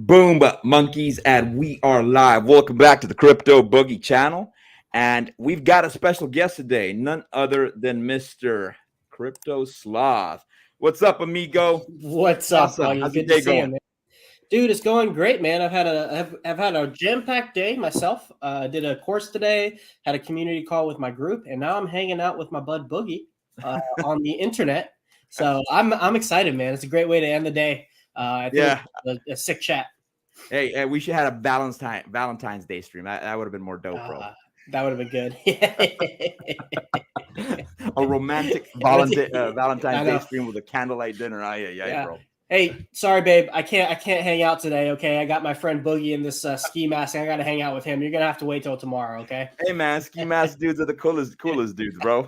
Boom, monkeys, and we are live. Welcome back to the Crypto Boogie channel. And we've got a special guest today, none other than Mr. CryptoSloth. What's up, amigo? What's up, Awesome. buddy? How's your Good to day see you, going? man. Dude, it's going great, man. I've had a jam-packed day myself. Did a course today, had a community call with my group, and now I'm hanging out with my bud Boogie on the internet. So I'm excited, man. It's a great way to end the day. I think Yeah. a sick chat. Hey, we should have a Valentine's Day stream. That would have been more dope, bro. That would have been good. A romantic Valentine's Day stream with a candlelight dinner. Yeah, bro. Hey, sorry, babe. I can't hang out today. Okay, I got my friend Boogie in this ski mask. And I got to hang out with him. You're gonna have to wait till tomorrow. Okay. Hey, man, ski mask dudes are the coolest dudes, bro.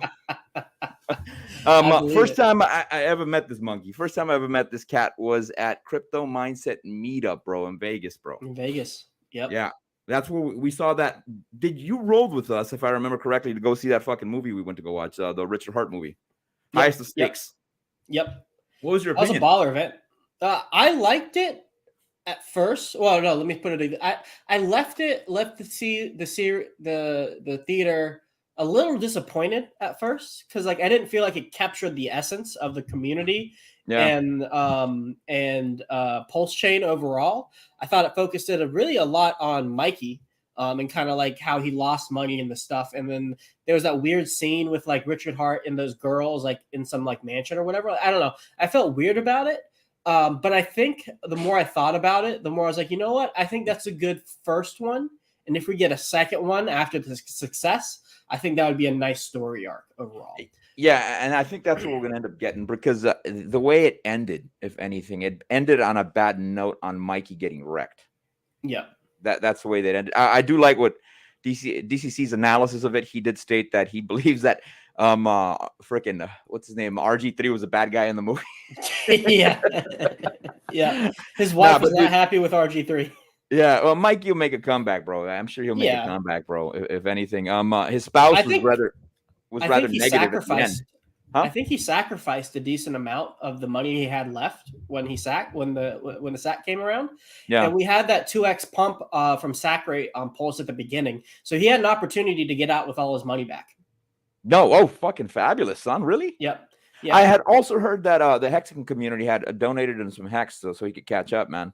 First time I ever met this monkey. First time I ever met this cat was at Crypto Mindset Meetup, bro, in Vegas, bro. In Vegas. Yep. Yeah. That's where we saw that. Did you rolled with us, if I remember correctly, to go see that fucking movie we went to go watch, the Richard Hart movie, Highest of Stakes? Yep. What was your opinion? That was a baller event. I liked it at first. Well, no, let me put it. I left the theater a little disappointed at first because like I didn't feel like it captured the essence of the community and Pulse Chain overall. I thought it focused it really a lot on Mikey. And kind of like how he lost money and the stuff. And then there was that weird scene with like Richard Hart and those girls like in some like mansion or whatever. I don't know. I felt weird about it. But I think the more I thought about it, the more I was like, you know what? I think that's a good first one. And if we get a second one after the success, I think that would be a nice story arc overall. Yeah, and I think that's what we're going to end up getting because the way it ended, if anything, it ended on a bad note on Mikey getting wrecked. Yeah. That's the way that ended. I do like what DCC's analysis of it. He did state that he believes that freaking what's his name, RG3 was a bad guy in the movie. Yeah. His wife was not happy with RG3. Yeah, well, Mikey will make a comeback, bro. I'm sure he'll make a comeback, bro. If anything, his spouse was rather negative sacrificed. Huh? I think he sacrificed a decent amount of the money he had left when the SAC came around. Yeah, and we had that 2x pump from SAC rate on Pulse at the beginning, so he had an opportunity to get out with all his money back. No, oh, fucking fabulous, son! Really? Yep. Yeah. I had also heard that the Hexagon community had donated him some hex so he could catch up, man.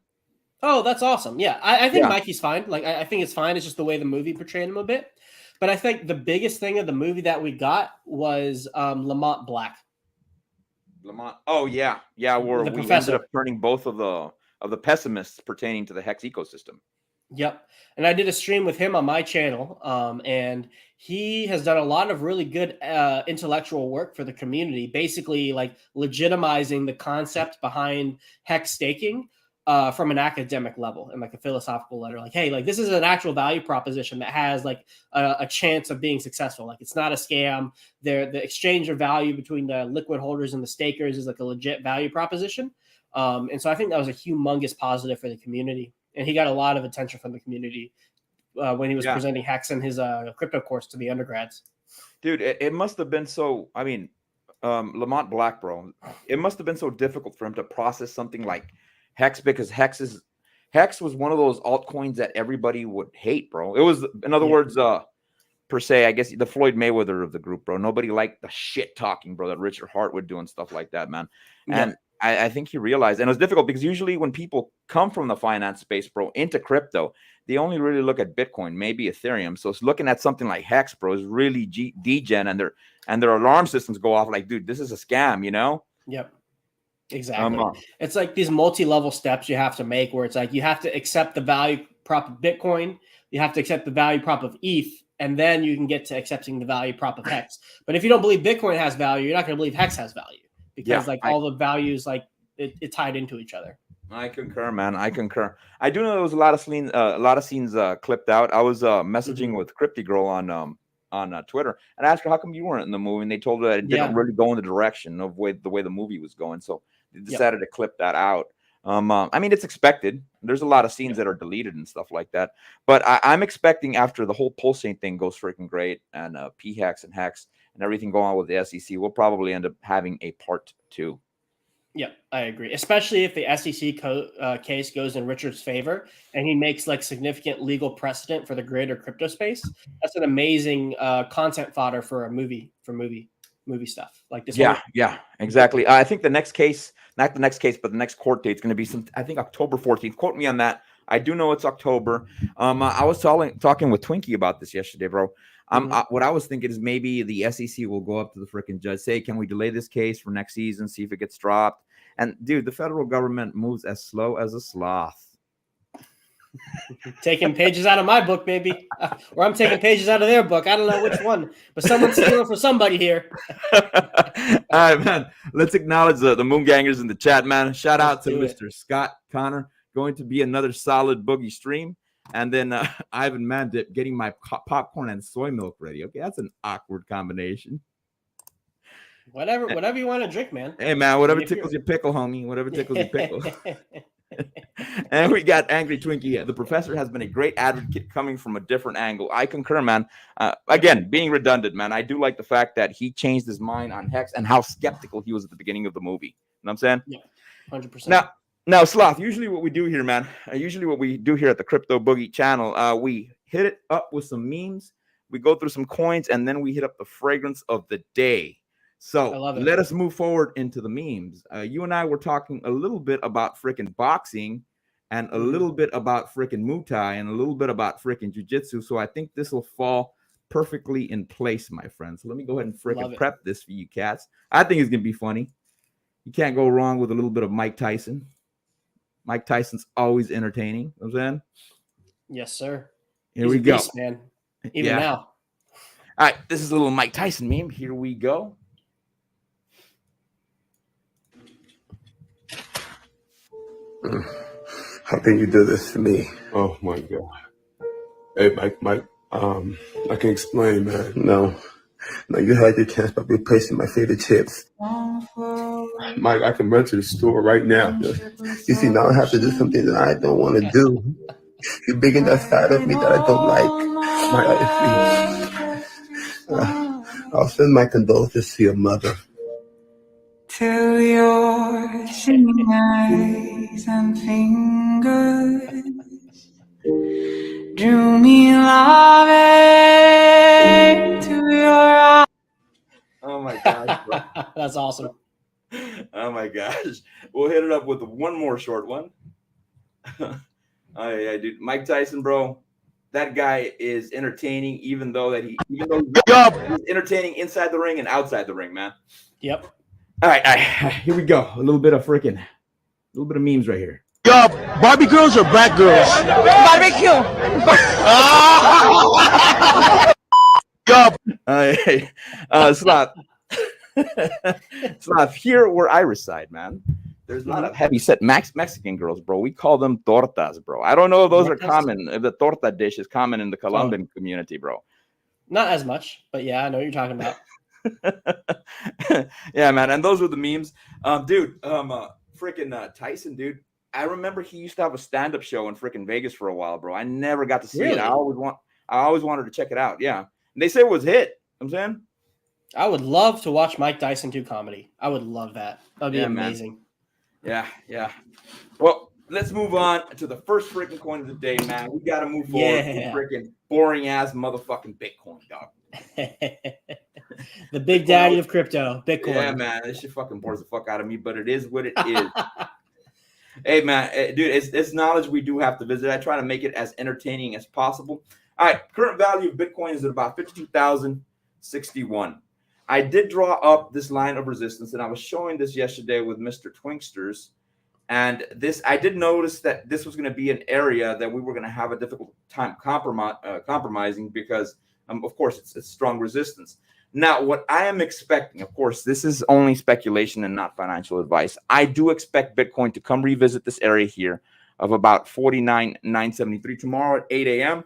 Oh, that's awesome. Yeah, I think Mikey's fine. Like, I think it's fine. It's just the way the movie portrayed him a bit. But I think the biggest thing of the movie that we got was Lamont Black. Lamont. Oh yeah, where we ended up turning both of the pessimists pertaining to the Hex ecosystem. Yep. And I did a stream with him on my channel, and he has done a lot of really good intellectual work for the community, basically like legitimizing the concept behind Hex staking. From an academic level and like a philosophical letter, like, hey, like this is an actual value proposition that has like a chance of being successful. Like it's not a scam. The exchange of value between the liquid holders and the stakers is like a legit value proposition. And so I think that was a humongous positive for the community. And he got a lot of attention from the community when he was presenting Hex in his crypto course to the undergrads. Dude, it must have been so, I mean, Lamont Black, bro, it must have been so difficult for him to process something like Hex because Hex was one of those altcoins that everybody would hate, bro. It was, in other words, per se, I guess the Floyd Mayweather of the group, bro. Nobody liked the shit talking, bro, that Richard Hart would do and stuff like that, man. And I think he realized, and it was difficult because usually when people come from the finance space, bro, into crypto, they only really look at Bitcoin, maybe Ethereum. So it's looking at something like Hex, bro, is really degen, and their alarm systems go off like, dude, this is a scam, you know? Yep. Exactly. It's like these multi-level steps you have to make where it's like you have to accept the value prop of Bitcoin, you have to accept the value prop of ETH, and then you can get to accepting the value prop of Hex. But if you don't believe Bitcoin has value, you're not going to believe Hex has value because all the values like it tied into each other. I concur, man. I concur. I do know there was a lot of scenes clipped out. I was messaging with Crypty Girl on Twitter and I asked her how come you weren't in the movie, and they told her that it didn't really go in the direction of the way the movie was going. So they decided to clip that out. I mean, it's expected. There's a lot of scenes that are deleted and stuff like that. But I'm expecting after the whole pulsing thing goes freaking great and P-Hex and Hex and everything going on with the SEC, we'll probably end up having a part 2. Yeah, I agree. Especially if the SEC case goes in Richard's favor and he makes like significant legal precedent for the greater crypto space. That's an amazing content fodder for a movie, movie stuff like this whole. Yeah, exactly. I think the next case, not the next case, but the next court date is going to be I think October 14th. Quote me on that. I do know it's October. I was talking with Twinkie about this yesterday, bro. What I was thinking is maybe the SEC will go up to the freaking judge, say, can we delay this case for next season, see if it gets dropped? And dude, the federal government moves as slow as a sloth. Taking pages out of my book, maybe, or I'm taking pages out of their book. I don't know which one, but someone's stealing from somebody here. All right, man. Let's acknowledge the moon gangers in the chat, man. Shout out to Mr. Scott Connor. Going to be another solid boogie stream. And then Ivan Mandip getting my popcorn and soy milk ready. Okay, that's an awkward combination. Whatever you want to drink, man. Hey, man, whatever tickles your pickle, homie. Whatever tickles your pickle. And we got Angry Twinkie. The professor has been a great advocate coming from a different angle. I concur, man. Again, being redundant, man, I do like the fact that he changed his mind on Hex and how skeptical he was at the beginning of the movie. You know what I'm saying? Yeah, 100%. Now, Sloth, usually what we do here, man, usually what we do here at the Crypto Boogie channel, we hit it up with some memes, we go through some coins, and then we hit up the fragrance of the day. So let us move forward into the memes. You and I were talking a little bit about freaking boxing and a little bit about freaking Muay Thai and a little bit about freaking Jiu-Jitsu. So I think this will fall perfectly in place, my friends. So let me go ahead and freaking prep this for you cats. I think it's going to be funny. You can't go wrong with a little bit of Mike Tyson. Mike Tyson's always entertaining. You know what I'm saying? Yes, sir. Here we go. Beast, man. Even now. All right. This is a little Mike Tyson meme. Here we go. How can you do this to me? Oh my God. Hey, Mike, I can explain, man. No, you had your chance by replacing my favorite chips. Mike, I can run to the store right now. You see, now I have to do something that I don't want to do. You're big in that side of me that I don't like. I'll send my condolences to your mother. To your shining eyes and fingers drew me love to your eyes. Oh my gosh, bro. That's awesome. Oh my gosh. We'll hit it up with one more short one. Oh yeah, dude. Mike Tyson, bro. That guy is entertaining, even though he's entertaining inside the ring and outside the ring, man. Yep. All right, here we go. A little bit of memes right here. Yo, Barbie girls or black girls? Barbecue. Yo. Sloth. Sloth, here where I reside, man, there's not a heavy set Mexican girls, bro. We call them tortas, bro. I don't know if those are common, if the torta dish is common in the Colombian community, bro. Not as much, but yeah, I know what you're talking about. Yeah, man, and those were the memes, dude. Freaking Tyson, dude. I remember he used to have a stand-up show in freaking Vegas for a while, bro. I never got to see it. I always wanted to check it out. Yeah, and they say it was a hit. I'm saying I would love to watch Mike Tyson do comedy. I would love that. That'd be amazing. Man. Yeah. Well, let's move on to the first freaking coin of the day, man. We got to move forward to freaking boring ass motherfucking Bitcoin, dog. The big daddy of crypto, Bitcoin. Yeah, man, this shit fucking bores the fuck out of me, but it is what it is. Hey, man, dude, it's knowledge we do have to visit. I try to make it as entertaining as possible. All right, current value of Bitcoin is at about 52,061. I did draw up this line of resistance, and I was showing this yesterday with Mr. Twinksters. And I did notice that this was going to be an area that we were going to have a difficult time compromising because, of course, it's strong resistance. Now, what I am expecting, of course, this is only speculation and not financial advice. I do expect Bitcoin to come revisit this area here of about 49,973 tomorrow at 8 a.m.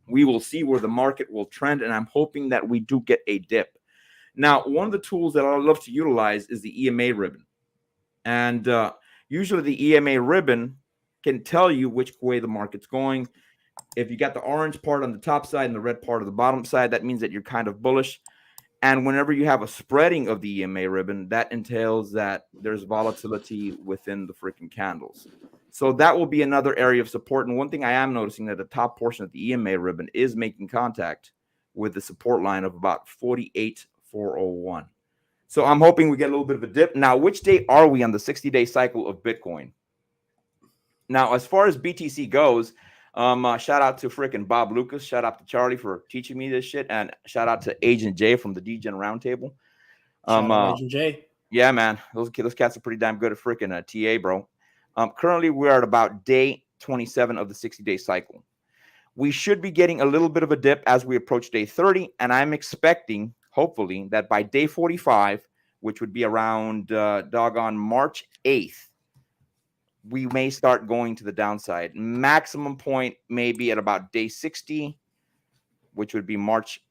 We will see where the market will trend, and I'm hoping that we do get a dip. Now, one of the tools that I love to utilize is the EMA ribbon. And usually the EMA ribbon can tell you which way the market's going. If you got the orange part on the top side and the red part of the bottom side, that means that you're kind of bullish. And whenever you have a spreading of the EMA ribbon, that entails that there's volatility within the freaking candles. So that will be another area of support. And one thing I am noticing that the top portion of the EMA ribbon is making contact with the support line of about 48,401. So I'm hoping we get a little bit of a dip. Now, which day are we on the 60-day cycle of Bitcoin? Now, as far as BTC goes, shout out to freaking Bob Lucas. Shout out to Charlie for teaching me this shit. And shout out to Agent J from the DGen Roundtable. Shout out Agent J. Yeah, man. Those cats are pretty damn good at freaking TA, bro. Currently, we're at about day 27 of the 60-day cycle. We should be getting a little bit of a dip as we approach day 30. And I'm expecting, hopefully, that by day 45, which would be around doggone March 8th, we may start going to the downside. Maximum point may be at about day 60, which would be March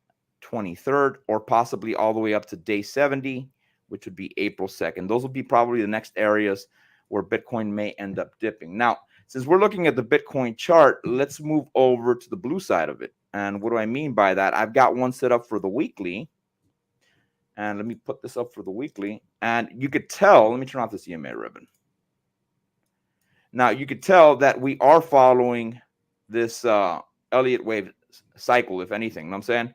23rd, or possibly all the way up to day 70, which would be April 2nd. Those will be probably the next areas where Bitcoin may end up dipping. Now, since we're looking at the Bitcoin chart, let's move over to the blue side of it. And what do I mean by that? I've got one set up for the weekly. And let me put this up for the weekly. And you could tell, let me turn off this EMA ribbon. Now, you could tell that we are following this Elliott wave cycle, if anything, you know what I'm saying?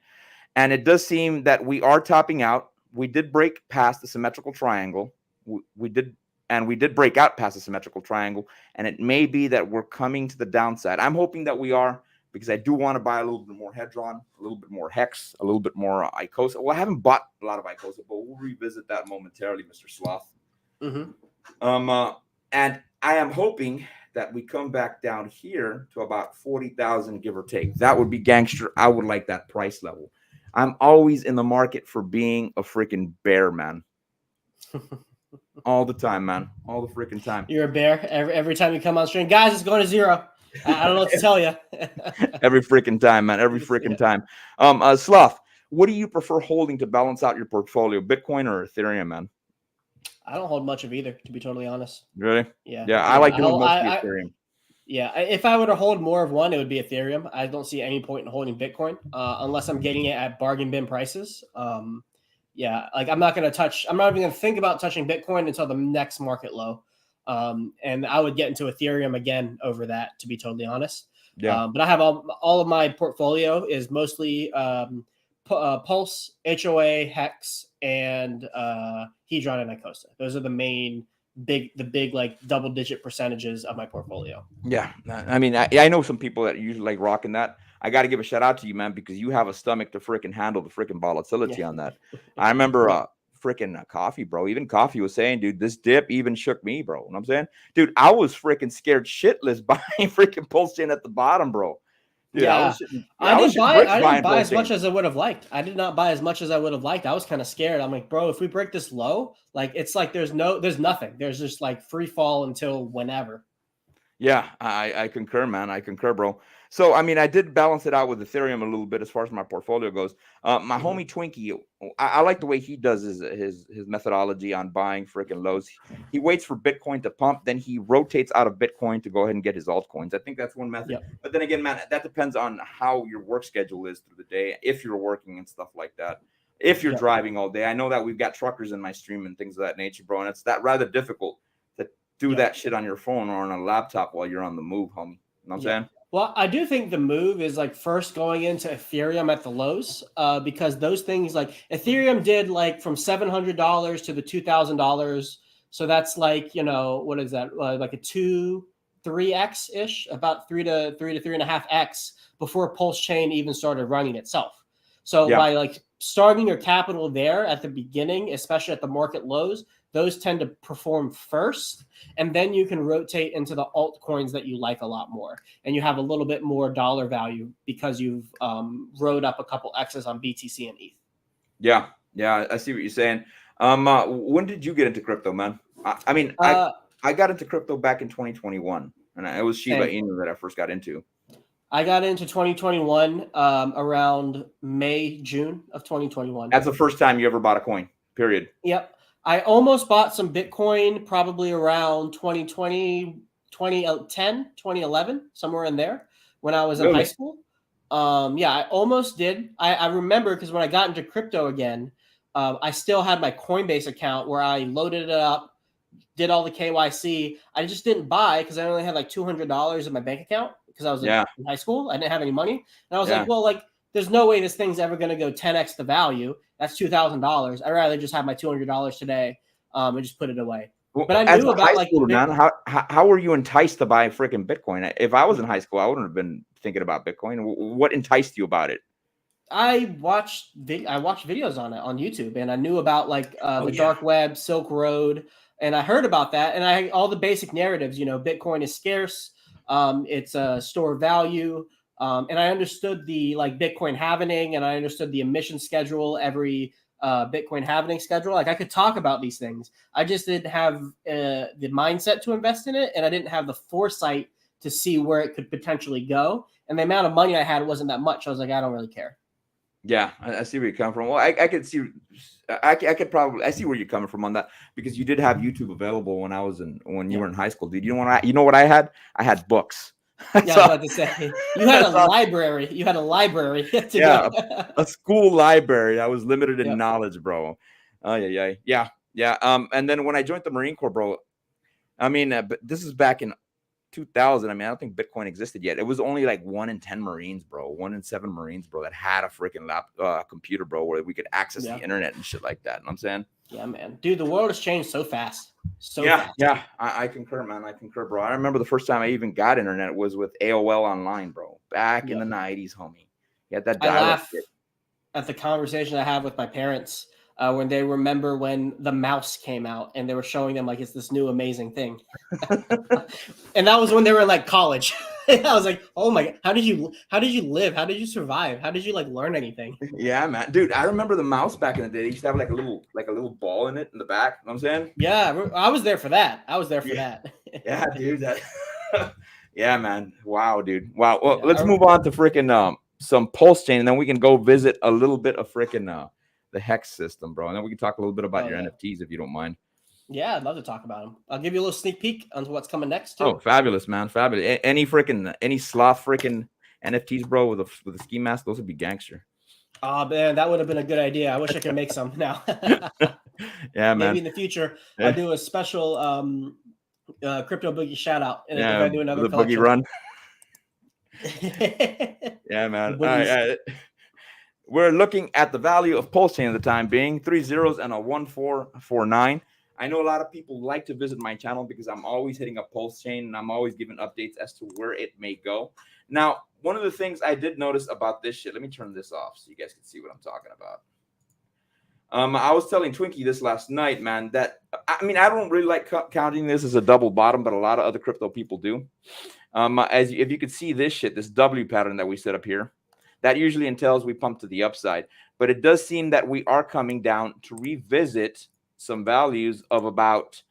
And it does seem that we are topping out. We did break past the symmetrical triangle. We did break out past the symmetrical triangle, and it may be that we're coming to the downside. I'm hoping that we are, because I do want to buy a little bit more Hedron, a little bit more Hex, a little bit more Icosa. Well, I haven't bought a lot of Icosa, but we'll revisit that momentarily, Mr. Sloth. Mm-hmm. And I am hoping that we come back down here to about 40,000, give or take. That would be gangster. I would like that price level. I'm always in the market for being a freaking bear, man. All the time, man. All the freaking time. You're a bear every time you come on stream. Guys, it's going to zero. I don't know what to tell you. Every freaking time, man. Every freaking time. Sloth, what do you prefer holding to balance out your portfolio, Bitcoin or Ethereum, man? I don't hold much of either, to be totally honest. Really? Yeah. Yeah, I like doing mostly Ethereum. Yeah, if I were to hold more of one, it would be Ethereum. I don't see any point in holding Bitcoin unless I'm getting it at bargain bin prices. Yeah, like I'm not even going to think about touching Bitcoin until the next market low. And I would get into Ethereum again over that, to be totally honest. Yeah. But I have all of my portfolio is mostly Pulse, HOA, Hex, and Hedron and Icosa. Those are the big like double-digit percentages of my portfolio. Yeah, I mean, I know some people that usually like rocking that. I got to give a shout out to you, man, because you have a stomach to freaking handle the freaking volatility on that. I remember freaking Coffee, bro. Even Coffee was saying, dude, this dip even shook me, bro. You know what I'm saying? Dude, I was freaking scared shitless buying freaking Pulse Chain at the bottom, bro. Dude, yeah, I didn't buy as much as I would have liked. I did not buy as much as I would have liked. I was kind of scared. I'm like, bro, if we break this low, like it's like there's nothing. There's just like free fall until whenever. Yeah, I concur, man. I concur, bro. So, I mean, I did balance it out with Ethereum a little bit as far as my portfolio goes. My homie Twinkie, I like the way he does his methodology on buying freaking lows. He waits for Bitcoin to pump, then he rotates out of Bitcoin to go ahead and get his altcoins. I think that's one method. Yep. But then again, man, that depends on how your work schedule is through the day, if you're working and stuff like that. If you're driving all day. I know that we've got truckers in my stream and things of that nature, bro, and it's that rather difficult to do that shit on your phone or on a laptop while you're on the move, homie. You know what I'm saying? Well, I do think the move is like first going into Ethereum at the lows, because those things like Ethereum did like from $700 to the $2,000. So that's like, what is that? Like a 3x ish, about 3 to 3.5x before Pulse Chain even started running itself. So by like starting your capital there at the beginning, especially at the market lows, those tend to perform first, and then you can rotate into the altcoins that you like a lot more, and you have a little bit more dollar value because you've rode up a couple X's on BTC and ETH. Yeah, I see what you're saying. When did you get into crypto, man? I got into crypto back in 2021, and it was Shiba Inu that I first got into. I got into 2021 around May, June of 2021. That's the first time you ever bought a coin, period. Yep. I almost bought some Bitcoin probably around 2020, 2010, 2011, somewhere in there when I was in high school. I almost did. I remember because when I got into crypto again, I still had my Coinbase account where I loaded it up, did all the KYC. I just didn't buy because I only had like $200 in my bank account because I was in high school. I didn't have any money. And I was like, well, like, there's no way this thing's ever going to go 10x the value. That's $2,000. I'd rather just have my $200 today and just put it away. Well, but I knew about like man, how were you enticed to buy freaking Bitcoin? If I was in high school, I wouldn't have been thinking about Bitcoin. What enticed you about it? I watched videos on it on YouTube, and I knew about like the dark web, Silk Road, and I heard about that, and all the basic narratives. You know, Bitcoin is scarce. It's a store of value. And I understood the like Bitcoin halvening, and I understood the emission schedule, every Bitcoin halvening schedule. Like I could talk about these things. I just didn't have the mindset to invest in it, and I didn't have the foresight to see where it could potentially go. And the amount of money I had wasn't that much. I was like, I don't really care. Yeah, I see where you come from. Well, I could see, I see where you're coming from on that, because you did have YouTube available when you were in high school, dude. You know what I had? I had books. Yeah, I was about to say you had a library. You had a library. A school library. I was limited in knowledge, bro. Yeah. And then when I joined the Marine Corps, bro, I mean, but this is back in 2000. I mean, I don't think Bitcoin existed yet. It was only like 1 in 10 Marines, bro. 1 in 7 Marines, bro, that had a freaking computer, bro, where we could access the internet and shit like that. You know what I'm saying? Yeah, man. Dude, the world has changed so fast. Yeah. I concur, man. I concur, bro. I remember the first time I even got internet was with AOL Online, bro. Back in the 90s, homie. You had that dial-up. I laugh at the conversation I have with my parents when they remember when the mouse came out and they were showing them like it's this new amazing thing. And that was when they were in like college. I was like, oh my God, how did you live? How did you survive? How did you like learn anything? Yeah, man. Dude, I remember the mouse back in the day. They used to have like a little ball in it in the back. You know what I'm saying? Yeah, I was there for that. Yeah, dude. Yeah, man. Wow, dude. Wow. Well, let's move on to freaking some Pulse Chain, and then we can go visit a little bit of freaking the Hex system, bro. And then we can talk a little bit about your NFTs if you don't mind. Yeah, I'd love to talk about them. I'll give you a little sneak peek onto what's coming next too. Oh, fabulous, man. Fabulous. Any sloth freaking NFTs, bro, with a ski mask, those would be gangster. Oh man, that would have been a good idea. I wish I could make some now. Yeah, man. Maybe in the future I'll do a special Crypto Boogie shout out. And I do another the Boogie run. Yeah, man. All right. We're looking at the value of Pulse Chain at the time being 3 zeros and a 1449. I know a lot of people like to visit my channel because I'm always hitting up Pulse Chain and I'm always giving updates as to where it may go. Now, one of the things I did notice about this shit, let me turn this off so you guys can see what I'm talking about. I was telling Twinkie this last night, man, that I mean, I don't really like counting this as a double bottom, but a lot of other crypto people do. If you could see this shit, this W pattern that we set up here, that usually entails we pump to the upside. But it does seem that we are coming down to revisit some values of about,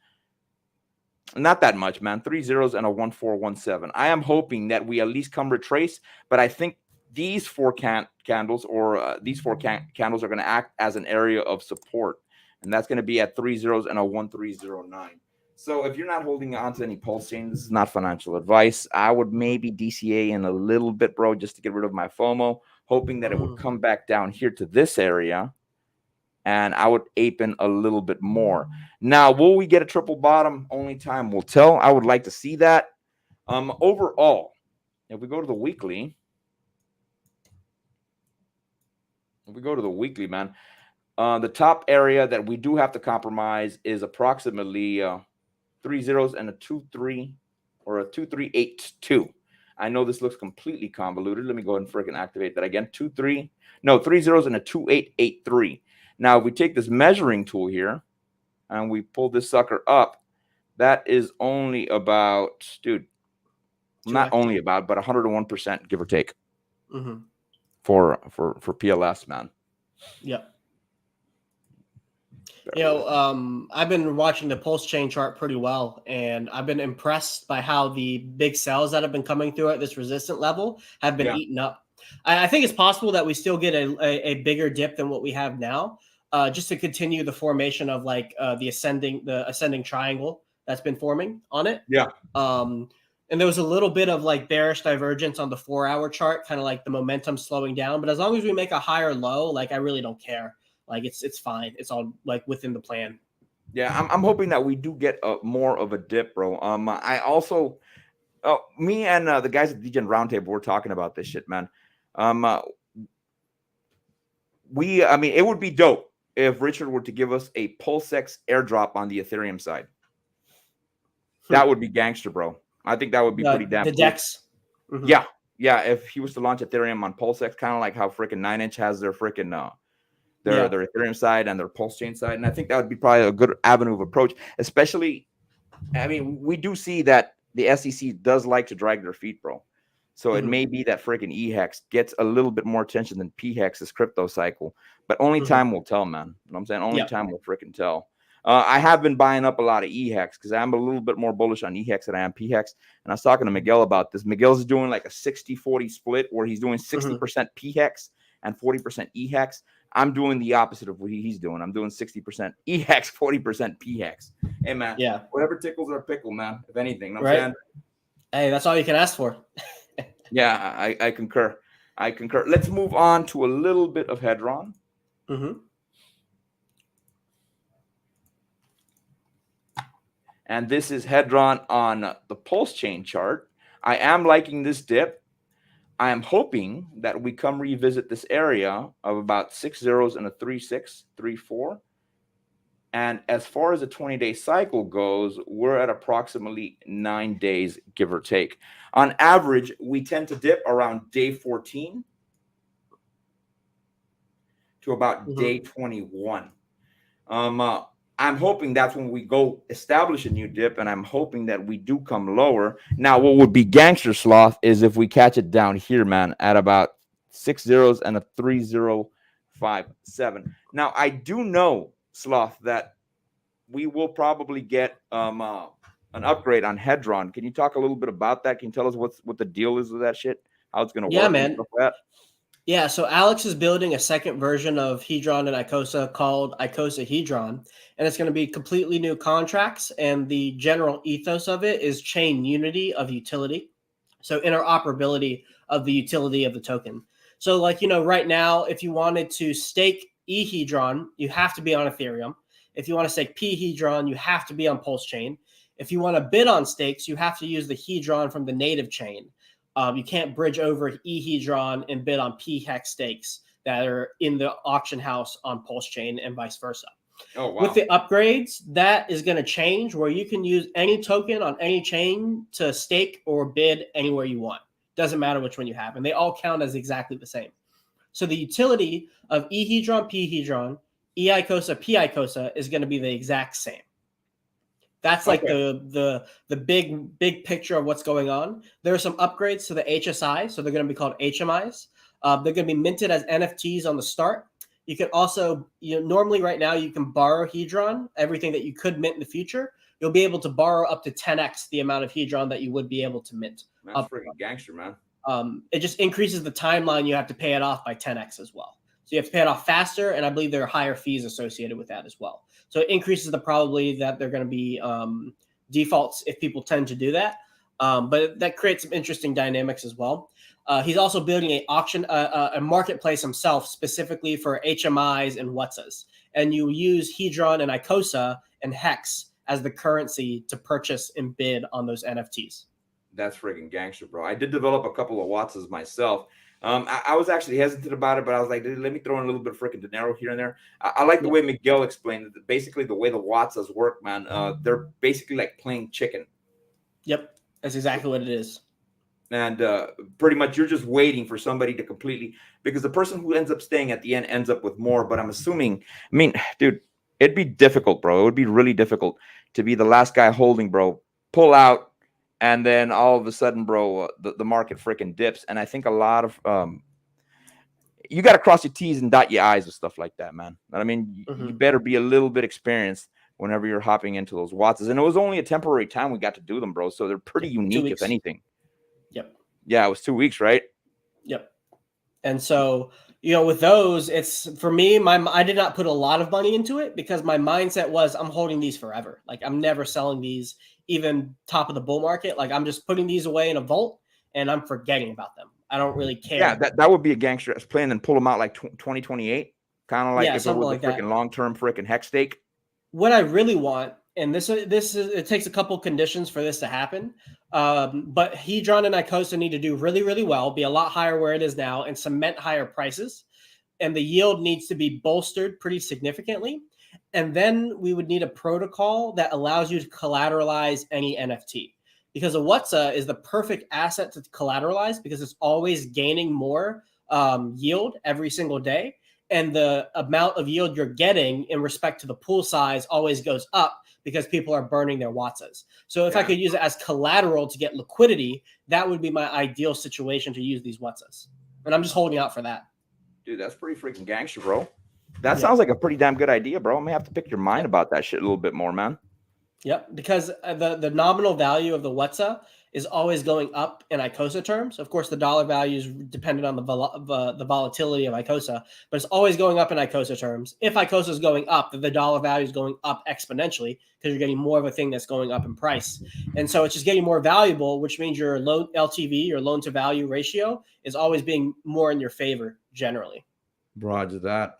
not that much, man, 3 zeros and a 1417. I am hoping that we at least come retrace, but I think these four candles are going to act as an area of support, and that's going to be at 3 zeros and a 1309. So if you're not holding on to any Pulse Chain, this is not financial advice. I would maybe DCA in a little bit, bro, just to get rid of my FOMO, hoping that it would come back down here to this area, and I would ape in a little bit more. Now, will we get a triple bottom? Only time will tell. I would like to see that. Overall, if we go to the weekly, man, the top area that we do have to compromise is approximately 3 zeros and a 2-3 or a 2382. I know this looks completely convoluted. Let me go ahead and freaking activate that again. 3 zeros and a 2883. Now, if we take this measuring tool here and we pull this sucker up, that is only about, dude, not only about, but 101%, give or take, for PLS, man. Yep. You know, I've been watching the Pulse Chain chart pretty well, and I've been impressed by how the big sells that have been coming through at this resistant level have been eaten up. I think it's possible that we still get a bigger dip than what we have now, just to continue the formation of like the ascending triangle that's been forming on it. Yeah. And there was a little bit of like bearish divergence on the 4-hour chart, kind of like the momentum slowing down. But as long as we make a higher low, like I really don't care. Like it's fine. It's all like within the plan. Yeah, I'm hoping that we do get more of a dip, bro. I also, me and the guys at the DGen Roundtable, we're talking about this shit, man. I mean, it would be dope if Richard were to give us a PulseX airdrop on the Ethereum side. That would be gangster, bro. I think that would be pretty damn the cool. DEX. Mm-hmm. Yeah. If he was to launch Ethereum on PulseX, kind of like how freaking 9inch has their freaking their Ethereum side and their Pulse chain side, and I think that would be probably a good avenue of approach. Especially, I mean, we do see that the SEC does like to drag their feet, bro. So it may be that freaking eHex gets a little bit more attention than phex's crypto cycle, but only time will tell, man. You know what I'm saying? Only time will freaking tell. I have been buying up a lot of eHex because I'm a little bit more bullish on eHex than I am phex. And I was talking to Miguel about this. Miguel's doing like a 60-40 split where he's doing 60% phex and 40% eHex. I'm doing the opposite of what he's doing. I'm doing 60% eHex, 40% phex. Hey, man. Yeah. Whatever tickles our pickle, man, if anything. You know what right. I'm saying? Hey, that's all you can ask for. Yeah, I concur. I concur. Let's move on to a little bit of Hedron. And this is Hedron on the Pulse chain chart. I am liking this dip. I am hoping that we come revisit this area of about 6 zeros and a 3.6, 3.4. And as far as a 20-day cycle goes, we're at approximately 9 days, give or take. On average, we tend to dip around day 14 to about day 21. I'm hoping that's when we go establish a new dip, and I'm hoping that we do come lower. Now, what would be gangster sloth is if we catch it down here, man, at about 6 zeros and a 3.057. Now, I do know, Sloth, that we will probably get an upgrade on Hedron. Can you talk a little bit about that? Can you tell us what the deal is with that shit? How it's going to work? Yeah, man. Yeah, so Alex is building a second version of Hedron and Icosa called Icosa Hedron, and it's going to be completely new contracts, and the general ethos of it is chain unity of utility, so interoperability of the utility of the token. So like, right now, if you wanted to stake eHedron, you have to be on Ethereum. If you want to stake phedron, you have to be on Pulse chain. If you want to bid on stakes, you have to use the Hedron from the native chain. You can't bridge over eHedron and bid on phex stakes that are in the auction house on Pulse chain and vice versa. Oh, wow. With the upgrades, that is going to change where you can use any token on any chain to stake or bid anywhere you want. Doesn't matter which one you have. And they all count as exactly the same. So the utility of eHedron, phedron, eIcosa, pIcosa is going to be the exact same. That's like the big picture of what's going on. There are some upgrades to the HSI, so they're going to be called HMIs. They're going to be minted as NFTs on the start. You can also, normally right now you can borrow Hedron, everything that you could mint in the future. You'll be able to borrow up to 10x the amount of Hedron that you would be able to mint. That's freaking gangster, man. It just increases the timeline you have to pay it off by 10x as well. So you have to pay it off faster, and I believe there are higher fees associated with that as well. So it increases the probability that they're going to be defaults if people tend to do that. But that creates some interesting dynamics as well. He's also building a marketplace himself specifically for HMIs and WhatsAs. And you use Hedron and Icosa and Hex as the currency to purchase and bid on those NFTs. That's freaking gangster, bro. I did develop a couple of WhatsAs myself. I was actually hesitant about it, but I was like, let me throw in a little bit of freaking dinero here and there. I like the way Miguel explained it. Basically, the way the WhatsAs work, man, they're basically like playing chicken. Yep, that's exactly what it is. And pretty much you're just waiting for somebody to completely, because the person who ends up staying at the end ends up with more. But I'm assuming, dude, it'd be difficult, bro. It would be really difficult to be the last guy holding, bro, pull out, and then all of a sudden, bro, the market freaking dips. And I think a lot of you got to cross your T's and dot your I's with stuff like that, man. I mean, you better be a little bit experienced whenever you're hopping into those WhatsAs. And it was only a temporary time we got to do them, bro. So they're pretty unique, if anything. Yep. Yeah, it was 2 weeks, right? Yep. And so, with those, it's for me, I did not put a lot of money into it because my mindset was I'm holding these forever. Like I'm never selling these, even top of the bull market. Like I'm just putting these away in a vault and I'm forgetting about them. I don't really care. Yeah, that would be a gangster plan and pull them out like 2028. Kind of like Yeah, if it something was a like that. freaking long-term freaking hex stake. What I really want, and this is it takes a couple conditions for this to happen. But Hedron and Icosa need to do really, really well, be a lot higher where it is now, and cement higher prices. And the yield needs to be bolstered pretty significantly. And then we would need a protocol that allows you to collateralize any NFT. Because a WhatsApp is the perfect asset to collateralize because it's always gaining more yield every single day. And the amount of yield you're getting in respect to the pool size always goes up because people are burning their WhatsApps. So if I could use it as collateral to get liquidity, that would be my ideal situation to use these WhatsApps. And I'm just holding out for that. Dude, that's pretty freaking gangster, bro. That sounds like a pretty damn good idea, bro. I may have to pick your mind about that shit a little bit more, man. Yep, because the nominal value of the WhatsApp is always going up in Icosa terms. Of course, the dollar value is dependent on the volatility of Icosa, but it's always going up in Icosa terms. If Icosa is going up, the dollar value is going up exponentially because you're getting more of a thing that's going up in price. And so it's just getting more valuable, which means your loan LTV, your loan to value ratio, is always being more in your favor generally. Roger that.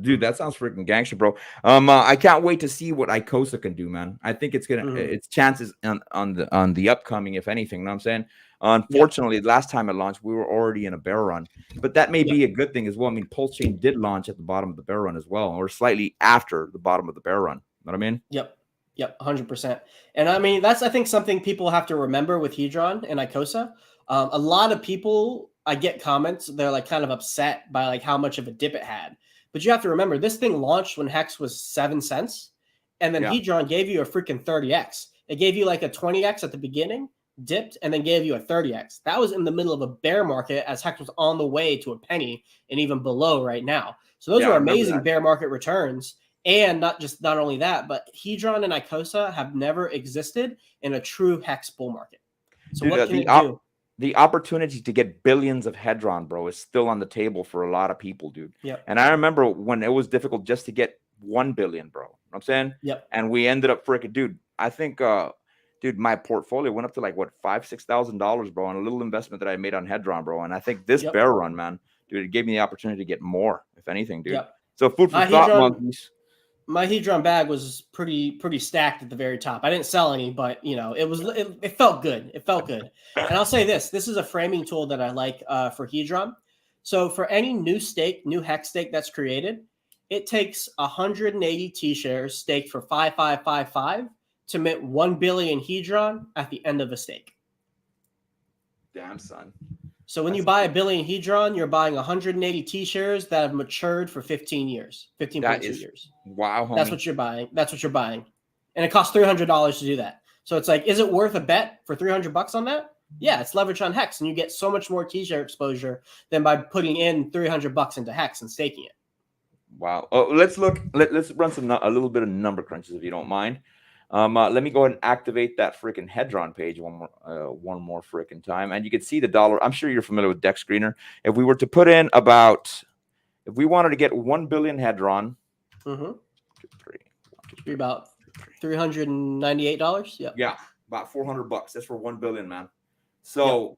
Dude, that sounds freaking gangster, bro. I can't wait to see what Icosa can do, man. I think it's gonna its chances on the upcoming, if anything. You know what I'm saying? Unfortunately, last time it launched, we were already in a bear run, but that may be a good thing as well. I mean, Pulse Chain did launch at the bottom of the bear run as well, or slightly after the bottom of the bear run. You know what I mean? Yep, 100%. And I mean, that's I think something people have to remember with Hedron and Icosa. A lot of people, I get comments, they're like kind of upset by like how much of a dip it had. But you have to remember, this thing launched when Hex was 7 cents, and then Hedron gave you a freaking 30x. It gave you like a 20x at the beginning, dipped, and then gave you a 30x. That was in the middle of a bear market as Hex was on the way to a penny and even below right now. So those are amazing bear market returns. And not only that, but Hedron and Icosa have never existed in a true Hex bull market. So dude, what can it do? The opportunity to get billions of Hedron, bro, is still on the table for a lot of people, dude. Yep. And I remember when it was difficult just to get 1 billion, bro. You know what I'm saying? Yep. And we ended up freaking, dude. I think, dude, my portfolio went up to like what $5,000-$6,000, bro, on a little investment that I made on Hedron, bro. And I think this bear run, man, dude, it gave me the opportunity to get more, if anything, dude. Yep. So food for thought, monkeys. My Hedron bag was pretty stacked at the very top. I didn't sell any, but you know, it felt good. It felt good. And I'll say this is a framing tool that I like for Hedron. So for any new hex stake that's created, it takes 180 T-shares staked for 5555 to mint 1 billion Hedron at the end of a stake. Damn, son. So when you buy 1 billion Hedron, you're buying 180 T-shares that have matured for 15 years, 15.2 years. Wow, homie. That's what you're buying. That's what you're buying. And it costs $300 to do that. So it's like, is it worth a bet for $300 on that? Yeah, it's leverage on Hex, and you get so much more T-share exposure than by putting in $300 into Hex and staking it. Wow. Oh, let's run a little bit of number crunches if you don't mind. Let me go ahead and activate that freaking Hedron page one more freaking time, and you can see the dollar. I'm sure you're familiar with Deck Screener. If we were to put in if we wanted to get 1 billion Hedron, be about $398. Yeah, about $400. That's for 1 billion, man. So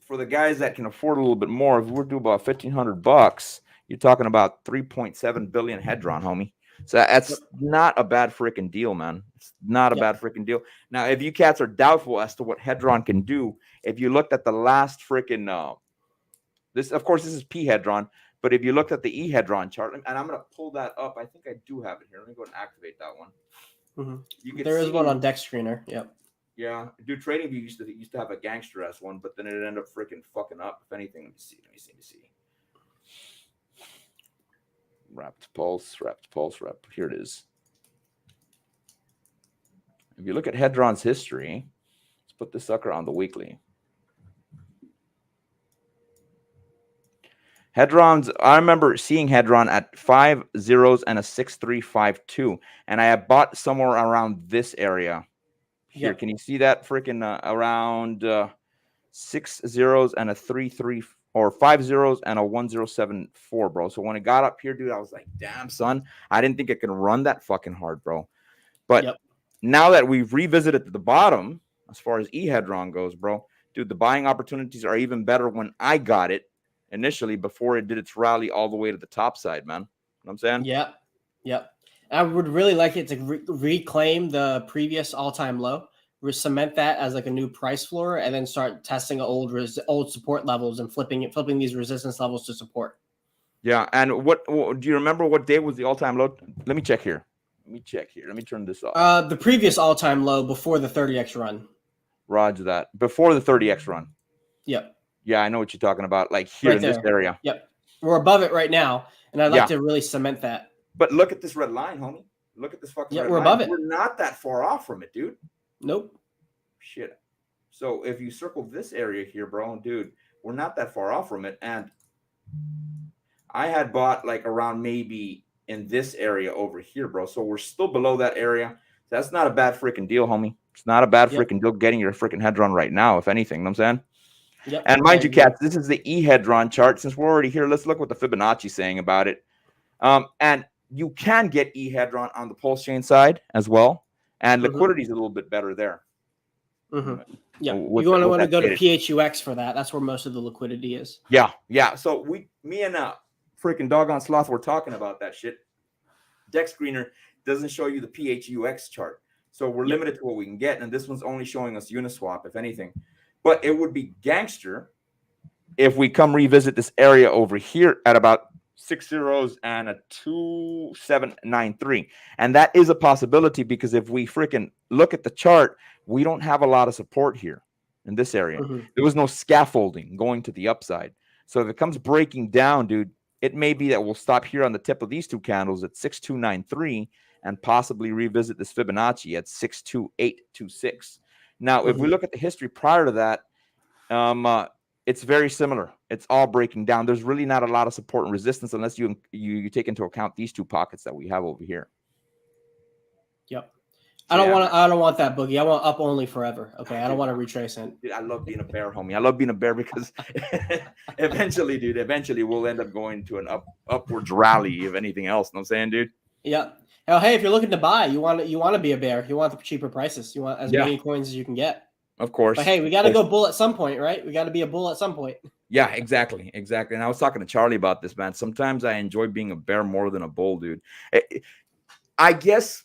for the guys that can afford a little bit more, if we were to do about $1,500, you're talking about 3.7 billion Hedron, homie. So that's not a bad freaking deal, man. It's not a bad freaking deal. Now, if you cats are doubtful as to what Hedron can do, if you looked at the last freaking this is P Hedron, but if you looked at the E Hedron chart, and I'm gonna pull that up. I think I do have it here. Let me go and activate that one. There is one on Deck Screener. Yep. Yeah, dude. TradingView used to have a gangster ass one, but then it ended up freaking fucking up. If anything, let me see. Wrapped pulse. Here it is. If you look at Hedron's history, let's put this sucker on the weekly. I remember seeing Hedron at 5 zeros and a 6352, and I had bought somewhere around this area. Here, can you see that freaking around 6 zeros and a 33 or 5 zeros and a 1074, bro. So when it got up here, dude, I was like, damn, son, I didn't think it could run that fucking hard, bro. But now that we've revisited the bottom, as far as E-Hedron goes, bro, dude, the buying opportunities are even better when I got it initially before it did its rally all the way to the top side, man. what I'm saying? Yep. Yep. I would really like it to reclaim the previous all-time low, cement that as like a new price floor, and then start testing old support levels and flipping these resistance levels to support. Yeah. And what do you remember? What day was the all-time low? Let me check here. Let me turn this off. The previous all-time low before the 30x run. Roger that. Before the 30x run. Yep. Yeah, I know what you're talking about. Like here Right in this there. area. Yep. We're above it right now, and I'd like to really cement that. But look at this red line, homie. Look at this fucking red line. We're above it. We're not that far off from it, dude. Nope. Shit. So if you circle this area here, bro, dude, we're not that far off from it. And I had bought like around maybe in this area over here, bro. So we're still below that area. That's not a bad freaking deal, homie. It's not a bad freaking deal getting your freaking hedron right now, if anything. You know what I'm saying? Yep. And mind you, cats, this is the E hedron chart. Since we're already here, let's look what the Fibonacci is saying about it. And you can get E hedron on the pulse chain side as well. And liquidity is a little bit better there. Yeah, you want to go to PHUX for that. That's where most of the liquidity is. Yeah. So me and freaking Doggone Sloth were talking about that shit. Dex Screener doesn't show you the PHUX chart, so we're limited to what we can get, and this one's only showing us Uniswap, if anything. But it would be gangster if we come revisit this area over here at about 6 zeros and a 2793, and that is a possibility because if we freaking look at the chart, we don't have a lot of support here in this area. There was no scaffolding going to the upside, so if it comes breaking down, dude, it may be that we'll stop here on the tip of these two candles at 6293 and possibly revisit this Fibonacci at 62826. Now, if we look at the history prior to that, it's very similar. It's all breaking down. There's really not a lot of support and resistance unless you take into account these two pockets that we have over here. Yep. I don't want that boogie. I want up only forever. Okay. I don't want to retrace it. Dude, I love being a bear, homie. I love being a bear because eventually we'll end up going to an upwards rally, if anything else. Know what I'm saying, dude? Yeah. Now, hey, if you're looking to buy, you want to be a bear. You want the cheaper prices. You want as many coins as you can get. Of course. But hey, we got to go bull at some point, right? We got to be a bull at some point. Yeah, exactly. And I was talking to Charlie about this, man. Sometimes I enjoy being a bear more than a bull, dude. I guess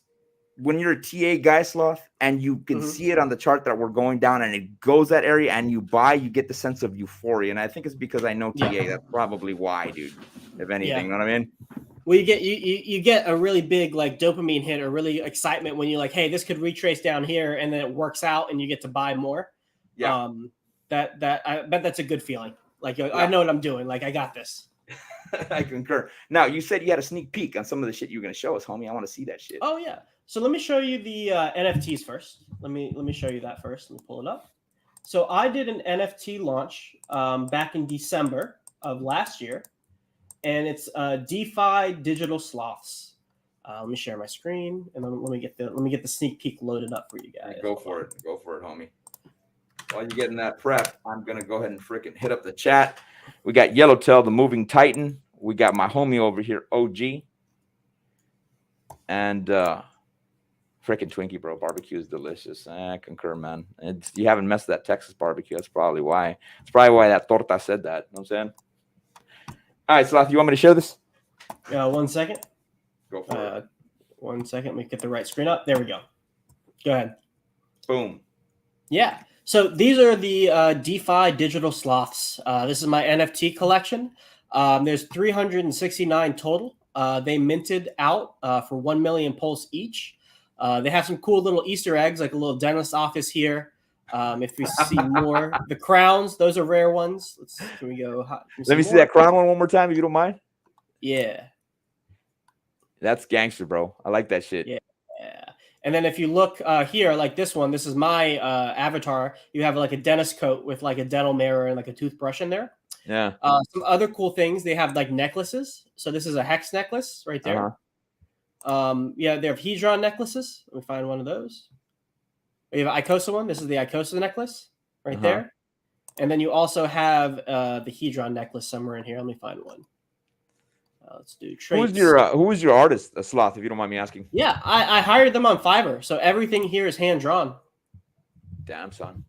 when you're a TA guy, Sloth, and you can see it on the chart that we're going down and it goes that area and you buy, you get the sense of euphoria. And I think it's because I know TA. That's probably why, dude, if anything. You know what I mean? Well, you get a really big like dopamine hit or really excitement when you're like, hey, this could retrace down here, and then it works out and you get to buy more. Yeah. That I bet that's a good feeling. Like I know what I'm doing. Like I got this. I concur. Now you said you had a sneak peek on some of the shit you were gonna show us, homie. I want to see that shit. Oh yeah. So let me show you the NFTs first. Let me show you that first. Let me pull it up. So I did an NFT launch back in December of last year. And it's DeFi Digital Sloths. Let me share my screen, and let me get the sneak peek loaded up for you guys. Go for it, homie. While you're getting that prep, I'm gonna go ahead and freaking hit up the chat. We got Yellowtail, the Moving Titan. We got my homie over here, OG, and freaking Twinkie, bro. Barbecue is delicious. I concur, man. You haven't messed that Texas barbecue. That's probably why. It's probably why that torta said that. You know what I'm saying? All right, Sloth, you want me to share this? 1 second. Go for it. 1 second. Let me get the right screen up. There we go. Go ahead. Boom. Yeah. So these are the DeFi Digital Sloths. This is my NFT collection. There's 369 total. They minted out for 1 million pulse each. They have some cool little Easter eggs, like a little dentist office here. If we see more, the crowns, those are rare ones. Can we go? Let me see that crown one more time, if you don't mind. Yeah. That's gangster, bro. I like that shit. Yeah. And then if you look here, like this one, this is my avatar. You have like a dentist coat with like a dental mirror and like a toothbrush in there. Yeah. Some other cool things. They have like necklaces. So this is a hex necklace right there. Yeah, they have Hedron necklaces. Let me find one of those. We have an Icosa one. This is the Icosa necklace right there. And then you also have the Hedron necklace somewhere in here. Let me find one. Let's do traits. Who was your artist, Sloth, if you don't mind me asking? Yeah, I hired them on Fiverr. So everything here is hand drawn. Damn, son.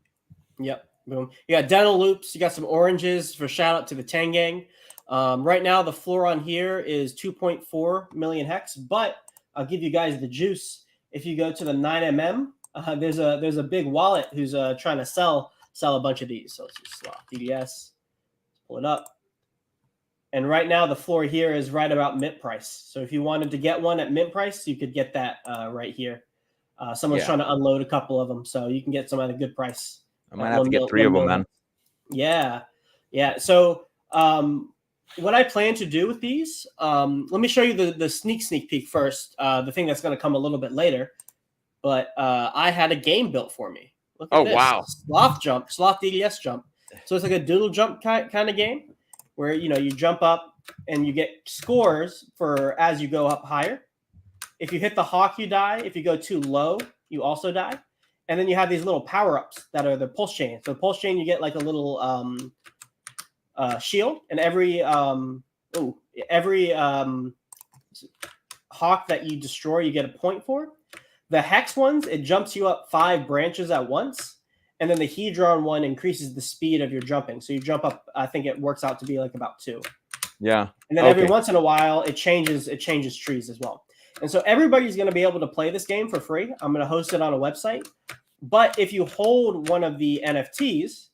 Yep. Boom. You got dental loops. You got some oranges for shout out to the Tangang. Right now, the floor on here is 2.4 million hex, but I'll give you guys the juice. If you go to the 9mm, there's a big wallet who's trying to sell a bunch of these. So let's just Sloth DDS, pull it up. And right now, the floor here is right about mint price. So if you wanted to get one at mint price, you could get that right here. Someone's trying to unload a couple of them, so you can get some at a good price. I might have to get 3 of them, man. Yeah. So what I plan to do with these, let me show you the sneak peek first, the thing that's going to come a little bit later. But I had a game built for me. Look at this. Wow. Sloth DDS jump. So it's like a doodle jump kind of game where, you jump up and you get scores for as you go up higher. If you hit the hawk, you die. If you go too low, you also die. And then you have these little power-ups that are the pulse chain. So the pulse chain, you get like a little shield, and every hawk that you destroy, you get a point for. The hex ones, it jumps you up 5 branches at once, and then the hedron one increases the speed of your jumping. So you jump up, I think it works out to be like about 2. Yeah. And then every once in a while, it changes trees as well. And so everybody's going to be able to play this game for free. I'm going to host it on a website. But if you hold one of the NFTs,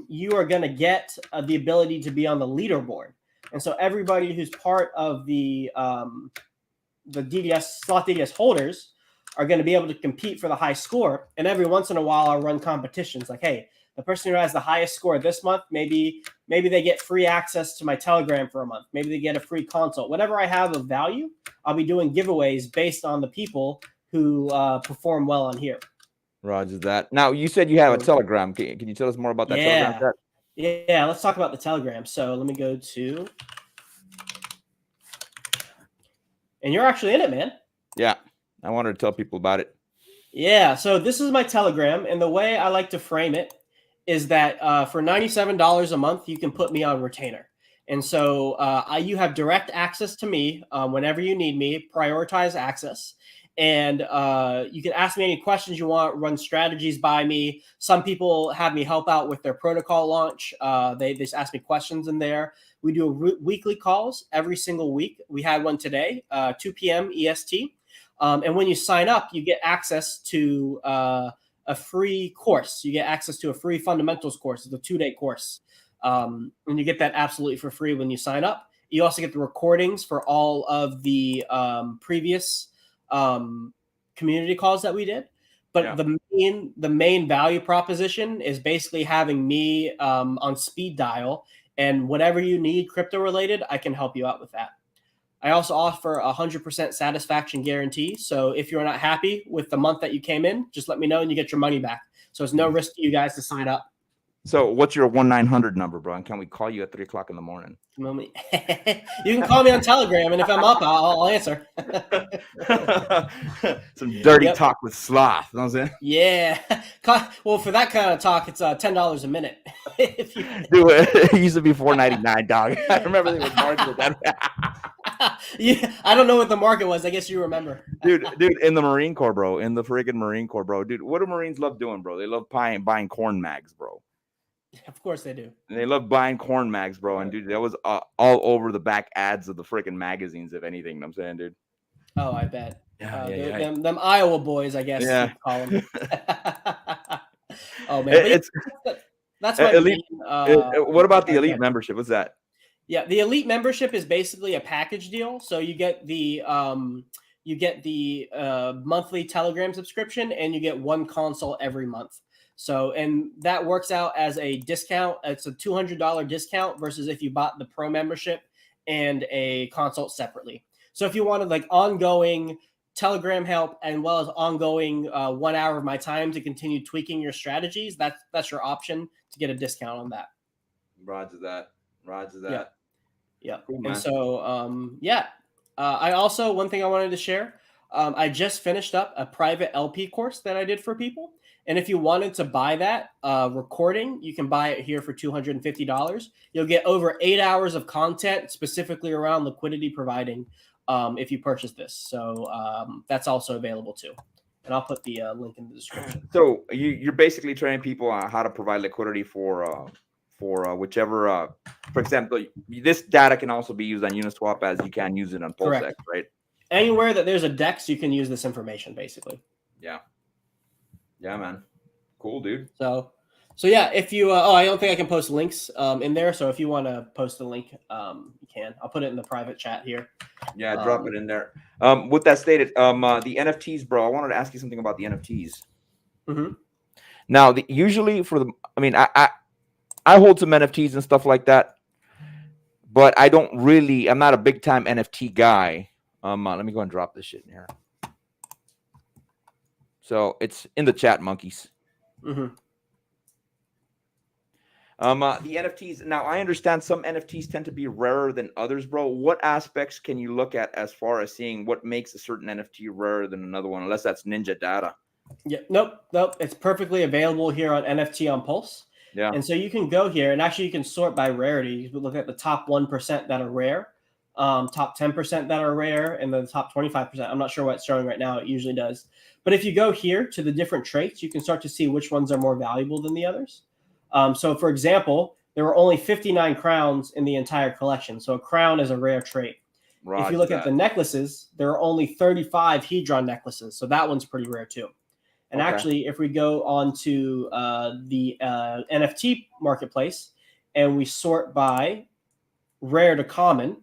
you are going to get the ability to be on the leaderboard. And so everybody who's part of the Sloth DDS holders are going to be able to compete for the high score. And every once in a while, I'll run competitions like, hey, the person who has the highest score this month, maybe they get free access to my Telegram for a month. Maybe they get a free consult. Whatever I have of value, I'll be doing giveaways based on the people who perform well on here. Roger that. Now, you said you have a Telegram. Can you tell us more about that Telegram chat? Yeah, let's talk about the Telegram. So let me go to... And you're actually in it, man. Yeah, I wanted to tell people about it. Yeah, so this is my Telegram, and the way I like to frame it is that for $97 a month, you can put me on retainer. And so you have direct access to me whenever you need me, prioritize access. And you can ask me any questions you want, run strategies by me. Some people have me help out with their protocol launch. They just ask me questions in there. We do weekly calls every single week. We had one today, 2 p.m. EST. And when you sign up, you get access to a free course. You get access to a free fundamentals course. It's a 2-day course. And you get that absolutely for free when you sign up. You also get the recordings for all of the previous community calls that we did. But the main value proposition is basically having me on speed dial, and whatever you need crypto related, I can help you out with that. I also offer 100% satisfaction guarantee. So if you're not happy with the month that you came in, just let me know and you get your money back. So it's no risk to you guys to sign up. So what's your 1-900 number, bro? And can we call you at 3 o'clock in the morning? You can call me on Telegram, and if I'm up, I'll answer. Some dirty talk with Sloth. You know what I'm saying? Yeah. Well, for that kind of talk, it's $10 a minute. Dude, it used to be $4.99, dog. I remember they were marketed that. Yeah, I don't know what the market was. I guess you remember. Dude, in the Marine Corps, bro. In the friggin' Marine Corps, bro. Dude, what do Marines love doing, bro? They love buying corn mags, bro. Of course they do. And they love buying corn mags, bro. And dude, that was all over the back ads of the freaking magazines, if anything. You know what I'm saying, dude. Oh, I bet. Them Iowa boys, I guess. Yeah. You call them. Oh man, that's my elite. What about the elite membership? What's that? Yeah, the elite membership is basically a package deal. So you get the monthly Telegram subscription, and you get one console every month. So, and that works out as a discount. It's a $200 discount versus if you bought the pro membership and a consult separately. So if you wanted like ongoing Telegram help and well as ongoing 1 hour of my time to continue tweaking your strategies, that's your option to get a discount on that. Roger that. Yeah. Cool, and so, I also, one thing I wanted to share, I just finished up a private LP course that I did for people. And if you wanted to buy that recording, you can buy it here for $250. You'll get over 8 hours of content specifically around liquidity providing if you purchase this. So that's also available too. And I'll put the link in the description. So you're basically training people on how to provide liquidity for for whichever. For example, this data can also be used on Uniswap as you can use it on PulseX, Correct. right? Anywhere that there's a DEX, you can use this information, basically. Yeah. Yeah, man. Cool, dude. So yeah, if you I don't think I can post links in there. So if you want to post a link, you can. I'll put it in the private chat here. Yeah, drop it in there. With that stated, the NFTs, bro. I wanted to ask you something about the NFTs. Mm-hmm. Now, usually for the, I mean, I hold some NFTs and stuff like that, but I don't really. I'm not a big time NFT guy. Let me go and drop this shit in here. So it's in the chat, monkeys. Mm-hmm. The NFTs. Now, I understand some NFTs tend to be rarer than others, bro. What aspects can you look at as far as seeing what makes a certain NFT rarer than another one, unless that's Ninja data? Yeah, nope. It's perfectly available here on NFT on Pulse. Yeah. And so you can go here, and actually you can sort by rarity. You can look at the top 1% that are rare, top 10% that are rare, and then the top 25%. I'm not sure what it's showing right now. It usually does. But if you go here to the different traits, you can start to see which ones are more valuable than the others. So, for example, there were only 59 crowns in the entire collection. So a crown is a rare trait. If you look at the necklaces, there are only 35 Hedron necklaces. So that one's pretty rare too. And actually, if we go on to the NFT marketplace and we sort by rare to common,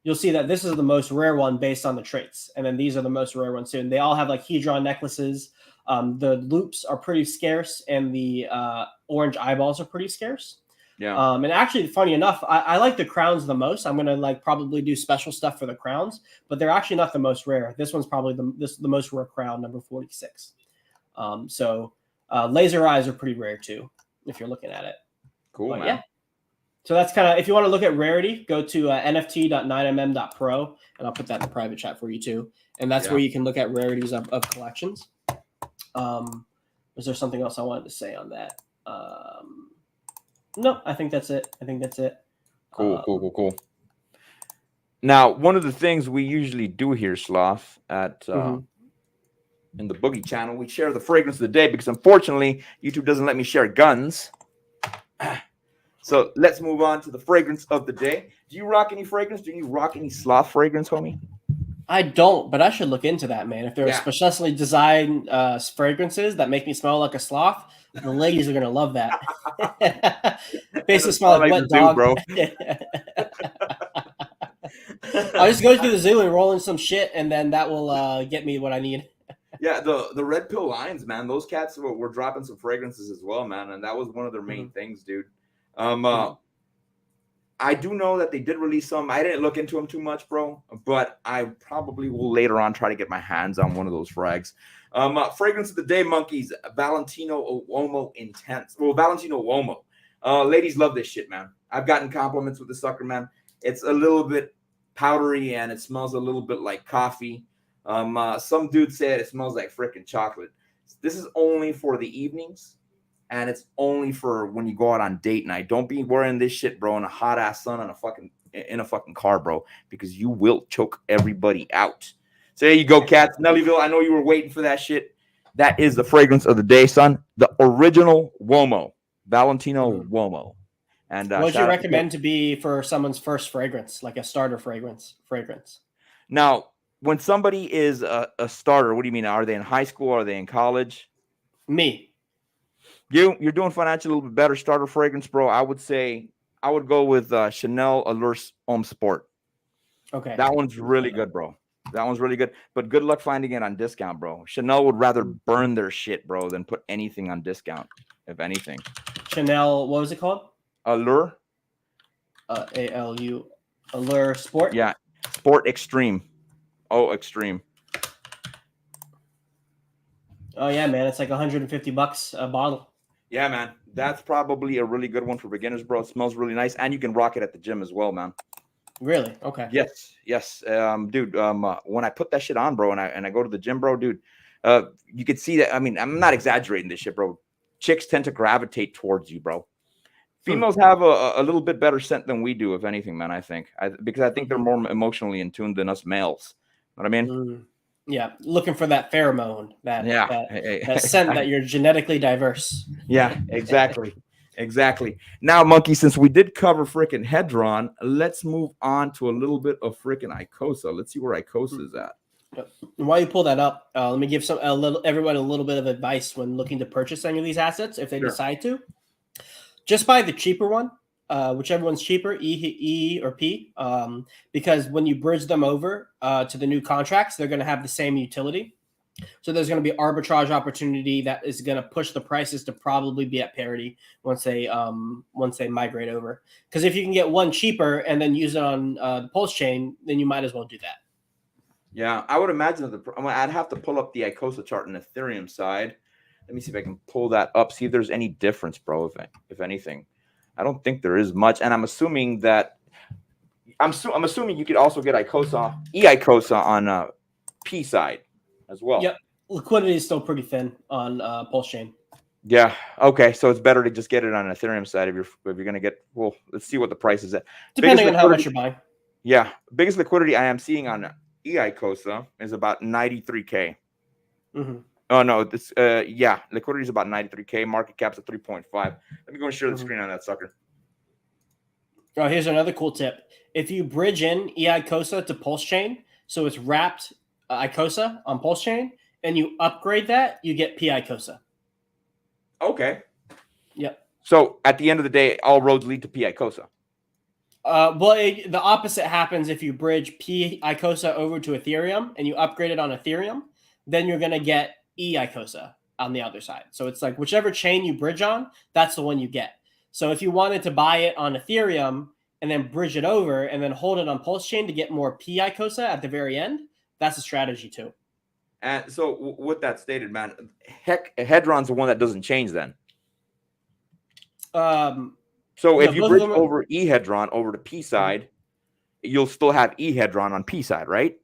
you'll see that this is the most rare one based on the traits. And then these are the most rare ones too. And they all have like Hedron necklaces. The loops are pretty scarce, and the orange eyeballs are pretty scarce. Yeah. And actually, funny enough, I like the crowns the most. I'm gonna like probably do special stuff for the crowns, but they're actually not the most rare. This one's probably the most rare crown, number 46. So laser eyes are pretty rare too, if you're looking at it. Cool, But man. yeah. So that's kind of, if you want to look at rarity, go to nft.9mm.pro, and I'll put that in the private chat for you too. And that's where you can look at rarities of collections. Was there something else I wanted to say on that? No, I think that's it. Cool. Now, one of the things we usually do here, Sloth, at in the Boogie channel, we share the fragrance of the day because unfortunately, YouTube doesn't let me share guns. So let's move on to the fragrance of the day. Do you rock any fragrance? Do you rock any Sloth fragrance, homie? I don't, but I should look into that, man. If there are specially designed fragrances that make me smell like a sloth, the ladies are gonna love that. Basically, smell like wet dog, bro. I'll just go to the zoo and roll in some shit, and then that will get me what I need. Yeah, the Red Pill Lions, man. Those cats were dropping some fragrances as well, man, and that was one of their main things, dude. I do know that they did release some. I didn't look into them too much, bro, but I probably will later on try to get my hands on one of those frags. Fragrance of the day, monkeys. Valentino Uomo Intense. Well, Valentino Uomo. Ladies love this shit, man. I've gotten compliments with the sucker, man. It's a little bit powdery and it smells a little bit like coffee. Some dude said it smells like freaking chocolate. This is only for the evenings. And it's only for when you go out on date night. Don't be wearing this shit, bro, in a hot ass sun in a fucking car, bro, because you will choke everybody out. So there you go, cats. Nellyville, I know you were waiting for that shit. That is the fragrance of the day, son. The original Uomo, Valentino Uomo. And what would you recommend to be for someone's first fragrance, like a starter fragrance? Now, when somebody is a starter, what do you mean? Are they in high school? Are they in college? Me. You're doing financially a little bit better starter fragrance, bro. I would say I would go with Chanel Allure Homme Sport. Okay. That one's really good, bro. That one's really good. But good luck finding it on discount, bro. Chanel would rather burn their shit, bro, than put anything on discount, if anything. Chanel, what was it called? Allure. ALU. Allure Sport? Yeah. Sport Extreme. Oh, Extreme. Oh, yeah, man. It's like $150 a bottle. Yeah, man. That's probably a really good one for beginners, bro. It smells really nice. And you can rock it at the gym as well, man. Really? Okay. Yes. Dude, when I put that shit on, bro, and I go to the gym, bro, dude, you could see that. I mean, I'm not exaggerating this shit, bro. Chicks tend to gravitate towards you, bro. Females have a little bit better scent than we do, if anything, man, I think. Because I think they're more emotionally in tune than us males. You know what I mean? Yeah, looking for that pheromone, that scent that you're genetically diverse. Yeah, exactly. Exactly. Now, Monkey, since we did cover freaking Hedron, let's move on to a little bit of freaking Icosa. Let's see where Icosa is at. And while you pull that up, let me give everyone a little bit of advice when looking to purchase any of these assets if they decide to. Just buy the cheaper one, whichever one's cheaper, E or P, because when you bridge them over to the new contracts, they're going to have the same utility. So there's going to be arbitrage opportunity that is going to push the prices to probably be at parity once they migrate over. Because if you can get one cheaper and then use it on the Pulse chain, then you might as well do that. Yeah, I would imagine that I'd have to pull up the Icosa chart on Ethereum side. Let me see if I can pull that up, see if there's any difference, bro, if anything. I don't think there is much, and I'm assuming I'm assuming you could also get Icosa on P side as well. Yep, liquidity is still pretty thin on Pulse chain. Yeah. Okay. So it's better to just get it on Ethereum side if you're gonna get. Well, let's see what the price is at. Depending on how much you're buying. Yeah, biggest liquidity I am seeing on Icosa is about 93K. Mm-hmm. Oh no, this liquidity is about 93K. Market cap's at 3.5. Let me go and share the screen on that sucker. Oh, here's another cool tip. If you bridge in Icosa to Pulse chain, so it's wrapped Icosa on Pulse chain, and you upgrade that, you get P Icosa. Okay. Yep. So at the end of the day, all roads lead to P Icosa. The opposite happens if you bridge P Icosa over to Ethereum and you upgrade it on Ethereum, then you're going to get E Icosa on the other side. So it's like whichever chain you bridge on, that's the one you get. So if you wanted to buy it on Ethereum and then bridge it over and then hold it on Pulse chain to get more P Icosa at the very end, that's a strategy too. And so with that stated, man, Hedron's the one that doesn't change then. So if you bridge over E-Hedron over to P side, you'll still have E-Hedron on P side, right?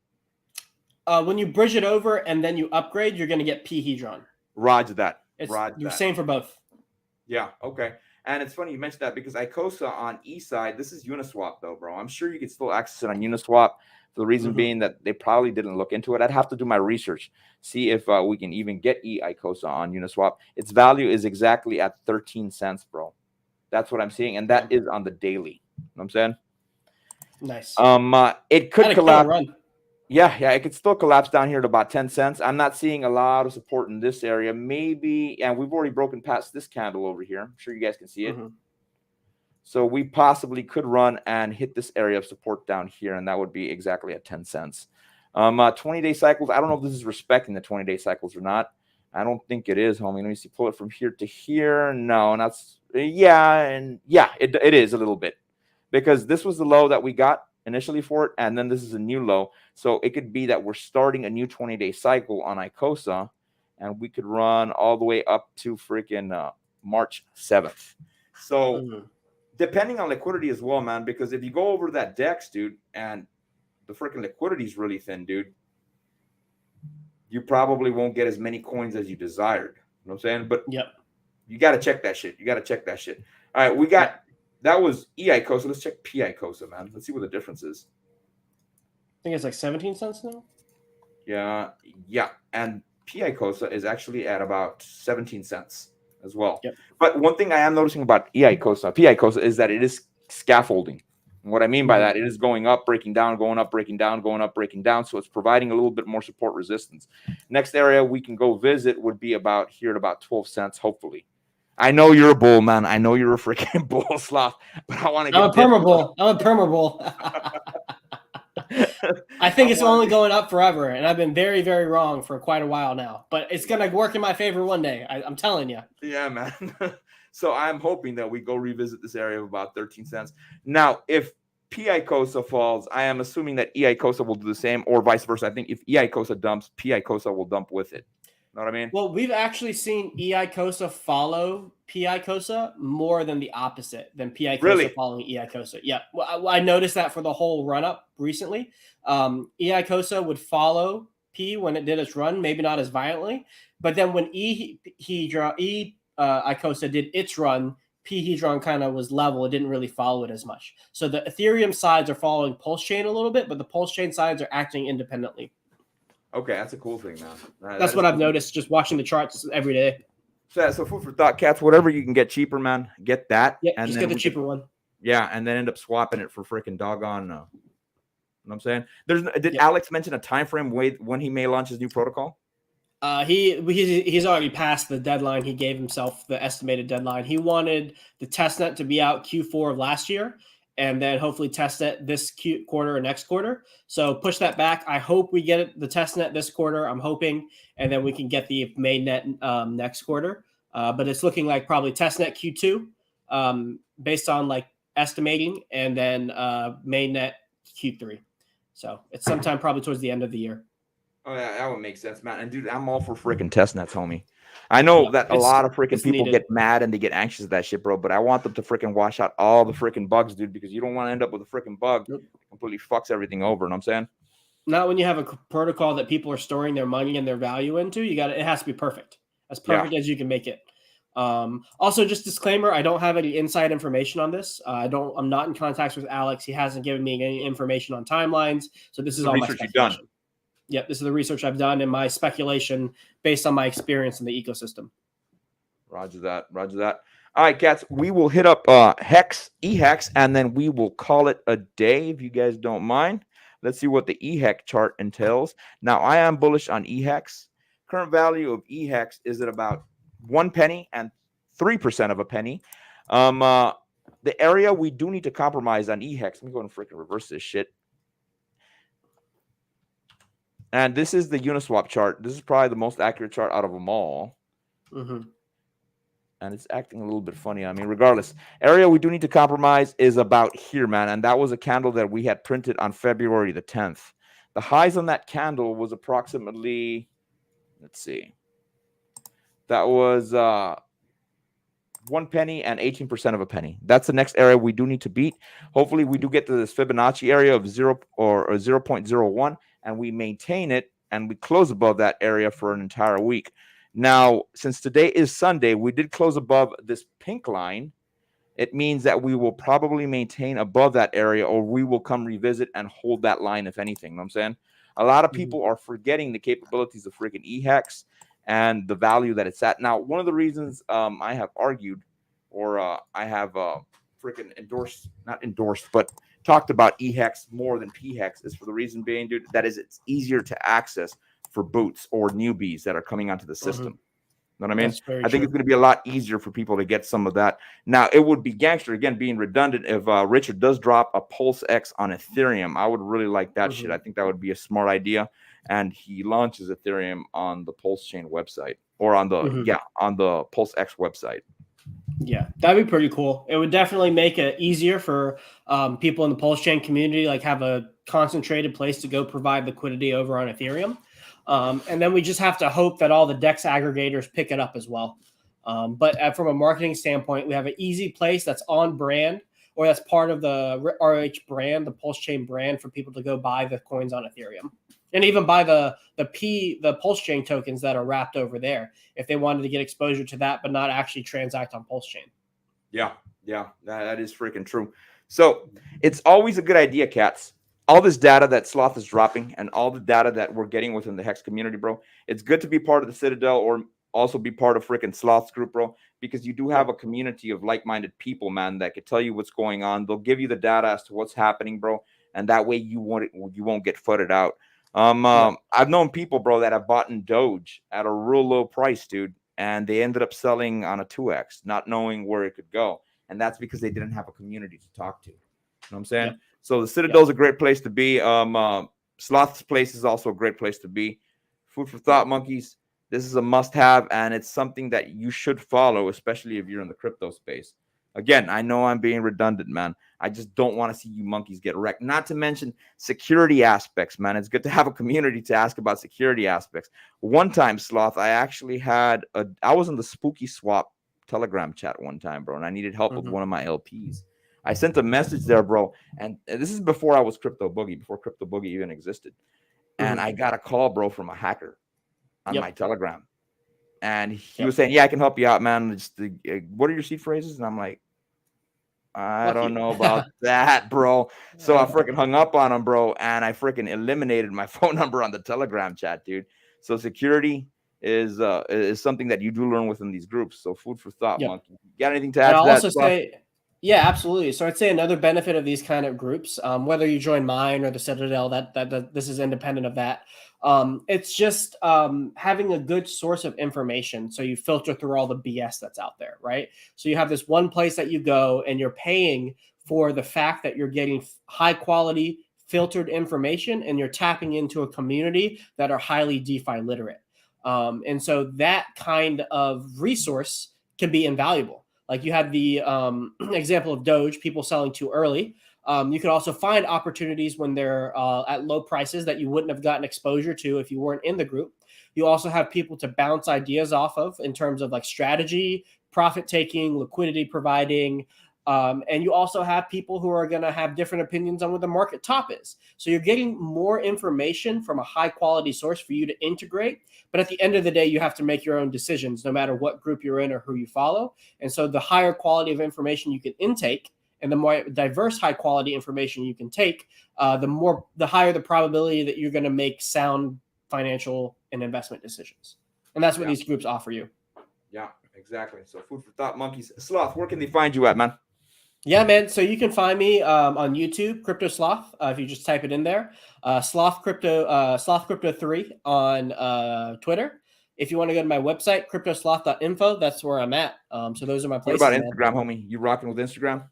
When you bridge it over and then you upgrade, you're going to get P-Hedron. Roger that. It's the same for both. Yeah, okay. And it's funny you mentioned that because Icosa on E side, this is Uniswap though, bro. I'm sure you could still access it on Uniswap for the reason being that they probably didn't look into it. I'd have to do my research, see if we can even get Icosa on Uniswap. Its value is exactly at 13 cents, bro. That's what I'm seeing, and that is on the daily. You know what I'm saying? Nice. It could collapse. Yeah, it could still collapse down here to about 10 cents. I'm not seeing a lot of support in this area. Maybe, and we've already broken past this candle over here. I'm sure you guys can see it. So we possibly could run and hit this area of support down here, and that would be exactly at 10 cents. 20-day cycles, I don't know if this is respecting the 20-day cycles or not. I don't think it is, homie. Let me see. Pull it from here to here. No, that's it is a little bit because this was the low that we got initially for it, and then this is a new low. So it could be that we're starting a new 20-day cycle on Icosa, and we could run all the way up to freaking March 7th. So depending on liquidity as well, man, because if you go over that DEX, dude, and the freaking liquidity is really thin, dude, you probably won't get as many coins as you desired. You know what I'm saying? But you got to check that shit. All right, we got that was Icosa. Let's check P Icosa, man. Let's see what the difference is. I think it's like 17 cents now. Yeah. And P Icosa is actually at about 17 cents as well. But one thing I am noticing about P Icosa is that it is scaffolding. And what I mean by that, it is going up, breaking down, going up, breaking down, going up, breaking down. So it's providing a little bit more support resistance. Next area we can go visit would be about here at about 12 cents, hopefully. I know you're a bull, man. I know you're a freaking bull, Sloth. But I want to get I'm a perma bull. I think it's only going up forever, and I've been very, very wrong for quite a while now. But it's going to work in my favor one day. I'm telling you. Yeah, man. So I'm hoping that we go revisit this area of about 13 cents. Now, if P Icosa falls, I am assuming that E Icosa will do the same, or vice versa. I think if E Icosa dumps, P Icosa will dump with it. Know what I mean? Well, we've actually seen E Icosa follow P Icosa more than the opposite, than P Icosa following E Icosa. Yeah, well, I noticed that for the whole run up recently. E Icosa would follow P when it did its run, maybe not as violently, but then when Icosa did its run, P-Hedron kind of was level. It didn't really follow it as much. So the Ethereum sides are following Pulse Chain a little bit, but the Pulse Chain sides are acting independently. Okay, that's a cool thing, man. That's what I've noticed just watching the charts every day. So food for thought, cats. Whatever you can get cheaper, man, get that. Yeah, And just then get the we cheaper one. Yeah, and then end up swapping it for freaking doggone. You know what I'm saying? Did Yep. Alex mention a time frame when he may launch his new protocol? He's already passed the deadline he gave himself, the estimated deadline. He wanted the testnet to be out Q4 of last year, and then hopefully testnet this quarter or next quarter. So push that back. I hope we get the testnet this quarter. I'm hoping, and then we can get the mainnet next quarter. But it's looking like probably testnet Q2, based on like estimating, and then mainnet Q3. So it's sometime probably towards the end of the year. Oh yeah, that would make sense, man. And dude, I'm all for freaking testnets, homie. I know that a lot of freaking people get mad and they get anxious at that shit, bro. But I want them to freaking wash out all the freaking bugs, dude, because you don't want to end up with a freaking bug that completely fucks everything over. You know what I'm saying? Not when you have a protocol that people are storing their money and their value into. It has to be perfect, as perfect as you can make it. Also, just disclaimer: I don't have any inside information on this. I'm not in contact with Alex. He hasn't given me any information on timelines. So this is all my research you've done. Yep, this is the research I've done and my speculation based on my experience in the ecosystem. Roger that. Roger that. All right, cats. We will hit up EHEX, and then we will call it a day if you guys don't mind. Let's see what the EHEX chart entails. Now, I am bullish on EHEX. Current value of EHEX is at about 1 penny and 3% of a penny. The area we do need to compromise on EHEX. Let me go and freaking reverse this shit. And this is the Uniswap chart. This is probably the most accurate chart out of them all. Mm-hmm. And it's acting a little bit funny. I mean, regardless, area we do need to compromise is about here, man. And that was a candle that we had printed on February the 10th. The highs on that candle was approximately, let's see, that was 1 penny and 18% of a penny. That's the next area we do need to beat. Hopefully, we do get to this Fibonacci area of 0 or 0.01. And we maintain it, and we close above that area for an entire week. Now, since today is Sunday, we did close above this pink line. It means that we will probably maintain above that area, or we will come revisit and hold that line, if anything. You know what I'm saying? A lot of people are forgetting the capabilities of freaking EHEX and the value that it's at. Now, one of the reasons I have argued, or I have freaking not endorsed, but talked about EHEX more than PHEX is for the reason being, dude, that is it's easier to access for boots or newbies that are coming onto the system. You know what I mean? I think it's going to be a lot easier for people to get some of that. Now, it would be gangster, again, being redundant, if Richard does drop a Pulse X on Ethereum. I would really like that shit. I think that would be a smart idea. And he launches Ethereum on the Pulse Chain website, or on the on the Pulse X website. Yeah, that'd be pretty cool. It would definitely make it easier for people in the Pulse Chain community, like have a concentrated place to go provide liquidity over on Ethereum. And then we just have to hope that all the DEX aggregators pick it up as well. But from a marketing standpoint, we have an easy place that's on brand, or that's part of the RH brand, the Pulse Chain brand, for people to go buy the coins on Ethereum. And even buy the Pulse Chain tokens that are wrapped over there, if they wanted to get exposure to that, but not actually transact on Pulse Chain. Yeah, that is freaking true. So it's always a good idea, cats. All this data that Sloth is dropping and all the data that we're getting within the Hex community, bro, it's good to be part of the Citadel, or also be part of freaking Sloth's group, bro, because you do have a community of like-minded people, man, that could tell you what's going on. They'll give you the data as to what's happening, bro, and that way you won't get footed out. I've known people, bro, that have bought in Doge at a real low price, dude, and they ended up selling on a 2x, not knowing where it could go. And that's because they didn't have a community to talk to. You know what I'm saying? Yeah. So the Citadel's a great place to be. Sloth's place is also a great place to be. Food for thought, monkeys. This is a must-have, and it's something that you should follow, especially if you're in the crypto space. Again, I know I'm being redundant, man. I just don't want to see you monkeys get wrecked. Not to mention security aspects, man. It's good to have a community to ask about security aspects. One time, Sloth, I actually had I was in the Spooky Swap Telegram chat one time, bro, and I needed help with one of my LPs. I sent a message there, bro, and this is before I was Crypto Boogie, before Crypto Boogie even existed. And I got a call, bro, from a hacker on my Telegram. And he was saying, yeah, I can help you out, man. Just what are your seed phrases? And I'm like, I don't know about that, bro. So I freaking hung up on him, bro. And I freaking eliminated my phone number on the Telegram chat, dude. So security is something that you do learn within these groups. So food for thought, Yep. Monkey. Got anything to And add I'll to that? also say, yeah, absolutely. So I'd say another benefit of these kind of groups, whether you join mine or the Citadel, that this is independent of that. It's just having a good source of information, so you filter through all the BS that's out there, right? So you have this one place that you go, and you're paying for the fact that you're getting high quality filtered information, and you're tapping into a community that are highly DeFi literate. And so that kind of resource can be invaluable. Like you had the example of Doge, people selling too early. You could also find opportunities when they're at low prices that you wouldn't have gotten exposure to if you weren't in the group. You also have people to bounce ideas off of in terms of like strategy, profit taking, liquidity providing. And you also have people who are going to have different opinions on what the market top is. So you're getting more information from a high quality source for you to integrate. But at the end of the day, you have to make your own decisions, no matter what group you're in or who you follow. And so the higher quality of information you can intake, and the more diverse high quality information you can take, the higher the probability that you're going to make sound financial and investment decisions. And that's what these groups offer you. Yeah, exactly. So food for thought, monkeys. Sloth, where can they find you at, man? Yeah, man. So you can find me on YouTube, CryptoSloth. If you just type it in there, Sloth Crypto 3 on Twitter. If you want to go to my website, cryptosloth.info, that's where I'm at. So those are my What places. about Instagram, homie? You rocking with Instagram?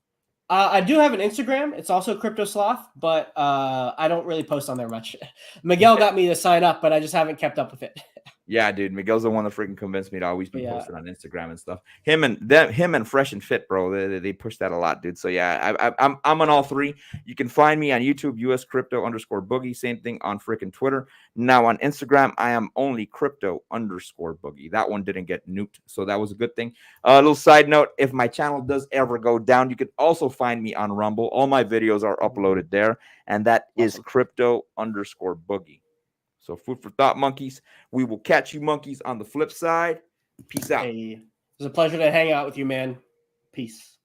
I do have an Instagram. It's also CryptoSloth, but I don't really post on there much. Miguel got me to sign up, but I just haven't kept up with it. Yeah, dude. Miguel's the one that freaking convinced me to always be Yeah. posted on Instagram and stuff. Him and Fresh and Fit, bro. They push that a lot, dude. So yeah, I'm on all three. You can find me on YouTube, US_Crypto_Boogie. Same thing on freaking Twitter. Now on Instagram, I am only Crypto_Boogie. That one didn't get nuked, so that was a good thing. A little side note: if my channel does ever go down, you can also find me on Rumble. All my videos are uploaded there, and that is Crypto_Boogie. So food for thought, monkeys. We will catch you monkeys on the flip side. Peace out. Hey, it was a pleasure to hang out with you, man. Peace.